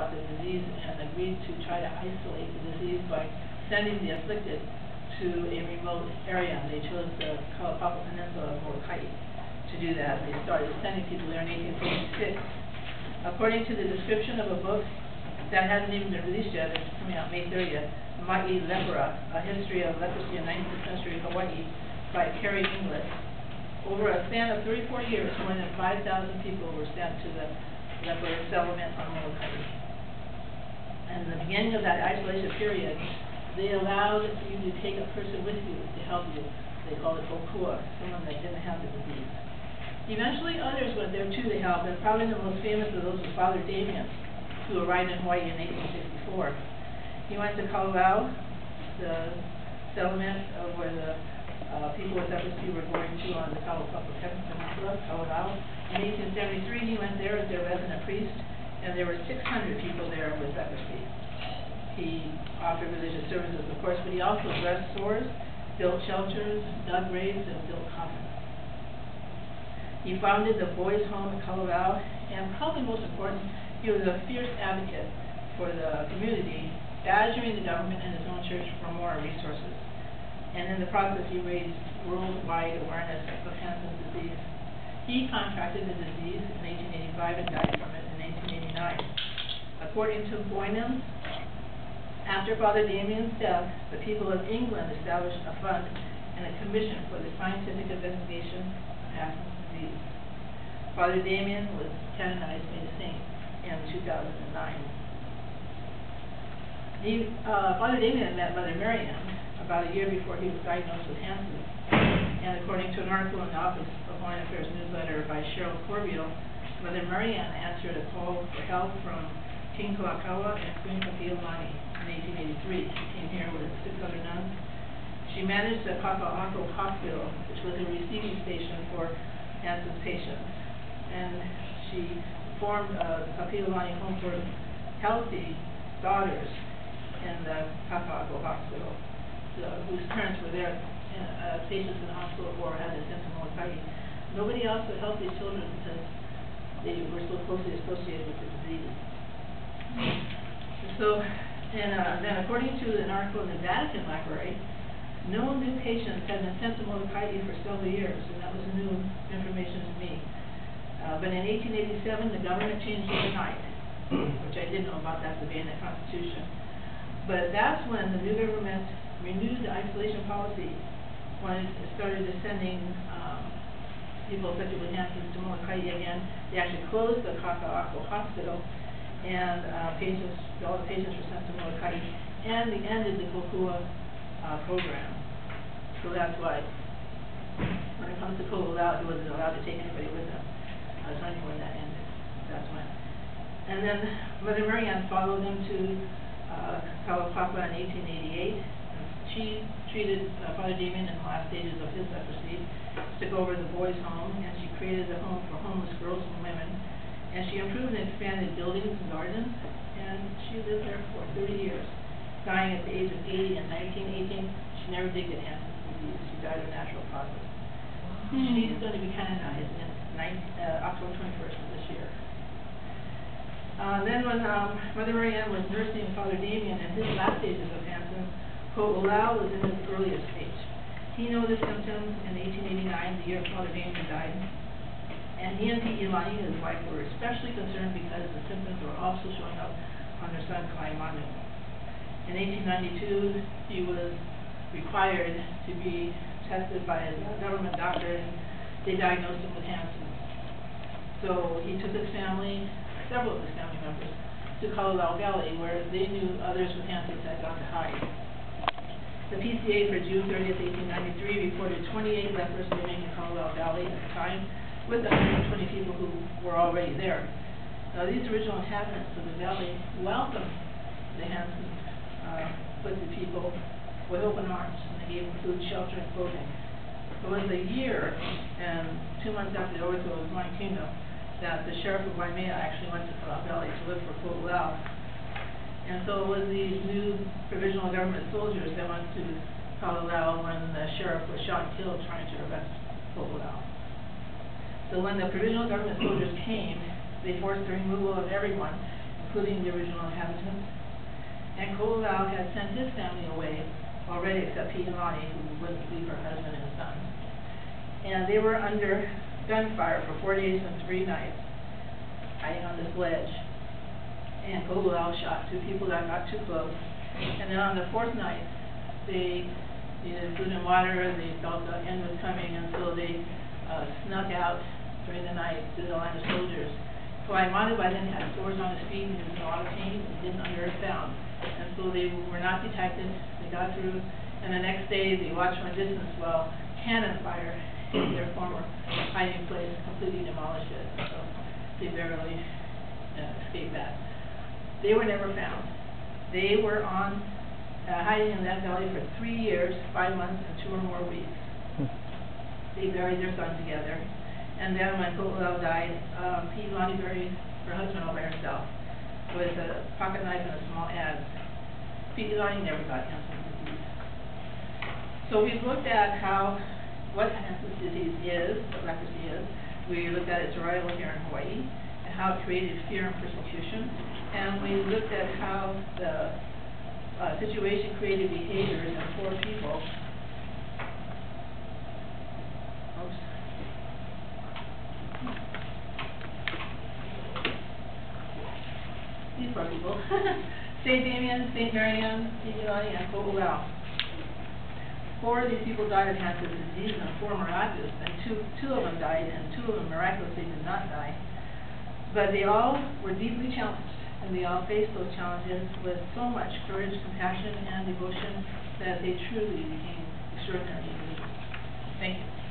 about the disease and agreed to try to isolate the disease by sending the afflicted to a remote area. They chose the Kalaupapa Peninsula of Molokai to do that. They started sending people there in 1846. According to the description of a book that hasn't even been released yet, it's coming out May 30th, Ma'i Lepra, A History of Leprosy in 19th Century Hawaii by Carrie Inglis. Over a span of 34 years, more than 5,000 people were sent to the leper settlement on Molokai. And in the beginning of that isolation period, they allowed you to take a person with you to help you. They called it okua, someone that didn't have the disease. Eventually, others went there too to help, and probably the most famous of those was Father Damien, who arrived in Hawaii in 1864. He went to Kalawao, the settlement where the people with leprosy were going to on the Kalaupapa Peninsula, Kalawao. In 1873, he went there as their resident priest, and there were 600 people there with leprosy. He offered religious services, of course, but he also dressed sores, built shelters, dug graves, and built coffins. He founded the Boys' Home in Kalawao, and probably most important, he was a fierce advocate for the community, badgering the government and his own church for more resources. And in the process, he raised worldwide awareness of Hansen's disease. He contracted the disease in 1885 and died from it in 1889. According to Boynton, after Father Damien's death, the people of England established a fund and a commission for the scientific investigation of Hansen's disease. Father Damien was canonized made a saint in 2009. Father Damien met Mother Marian about a year before he was diagnosed with Hansen's. And according to an article in the Office of Foreign Affairs newsletter by Cheryl Corbeil, Mother Marian answered a call for help from King Kalakaua and Queen Helenaleani in 1883. She came here with 6 other nuns. She managed the Kaka'ako Hospital, which was a receiving station for Hansen's patients. And she formed the Helenaleani Home for Healthy Daughters in the Kaka'ako Hospital, whose parents were there, patients in the hospital or had been sent to Molokai. Nobody else would help these children because they were so closely associated with the disease. So, and then according to an article in the Vatican Library, no new patients had been sent to Molokai for several years, and that was new information to me. But in 1887, the government changed overnight, which I didn't know about. That's the Banned Constitution. But that's when the new government renewed the isolation policy when it started sending people affected with Hansen's to Molokai again. They actually closed the Kaka'ako Hospital, and all the patients were sent to Molokai, and they ended the kokua program. So that's why when it comes to Kalawao, he wasn't allowed to take anybody with him. That's when that ended. That's when. And then Mother Marian followed them to Kalaupapa in 1888. She treated Father Damien in the last stages of his leprosy, took over the boys' home, and she created a home for homeless girls and women. And she improved and expanded buildings and gardens, and she lived there for 30 years, dying at the age of 80 in 1918. She never did get Hansen's disease. She died of natural causes. She's going to be canonized in October 21st of this year. Then when Mother Marian was nursing Father Damien in his last stages of Hansen's, Kalawao was in his earliest stage. He noticed symptoms in 1889, the year Father Damien died. And he and Ilani, his wife, were especially concerned because the symptoms were also showing up on their son, Kalaimanu. In 1892, he was required to be tested by a government doctor, and they diagnosed him with Hansen's. So he took his family, several of his family members, to Kalawao Valley, where they knew others with Hansen's had gone to hide. The PCA for June 30th, 1893 reported 28 lepers living in Kalawao Valley at the time, with 120 people who were already there. Now, these original inhabitants of the valley welcomed the Hansen's afflicted people with open arms, and they gave them food, shelter, and clothing. It was a year and 2 months after the overthrow of Hawaiian Kingdom that the sheriff of Waimea actually went to Kalawao Valley to look for Kalawao. And so it was these new provisional government soldiers that went to Kalawao when the sheriff was shot and killed trying to arrest Kalawao. So when the provisional government soldiers came, they forced the removal of everyone, including the original inhabitants. And Ko'olau had sent his family away already, except Helenaleani, who wouldn't leave her husband and son. And they were under gunfire for 4 days and 3 nights, hiding on this ledge. And Ko'olau shot 2 people that got too close. And then on the 4th night, they needed food and water, they felt the end was coming, and so they snuck out during the night to the line of soldiers. Kalaimanu by then had sores on his feet, and he was in a lot of pain, and didn't understand. And so they were not detected, they got through, and the next day they watched from a distance while cannon fire in their former hiding place completely demolished it. So they barely escaped that. They were never found. They were on hiding in that valley for 3 years, 5 months, and 2 or more weeks. They buried their son together. And then when Ko'olau died, Helenaleani buried her husband all by herself with a pocket knife and a small adze. Helenaleani never got Hansen's disease. So we've looked at what Hansen's disease is, what leprosy is. We looked at its arrival here in Hawaii, and how it created fear and persecution. And we looked at how the situation created behaviors in poor people. Oops. These poor people. St. Damien, St. Marianne, Helenaleani, and Ko'olau. 4 of these people died of Hansen's disease, and 4 miraculous, and two of them died, and 2 of them miraculously did not die. But they all were deeply challenged, and they all faced those challenges with so much courage, compassion, and devotion that they truly became extraordinary individuals. Thank you.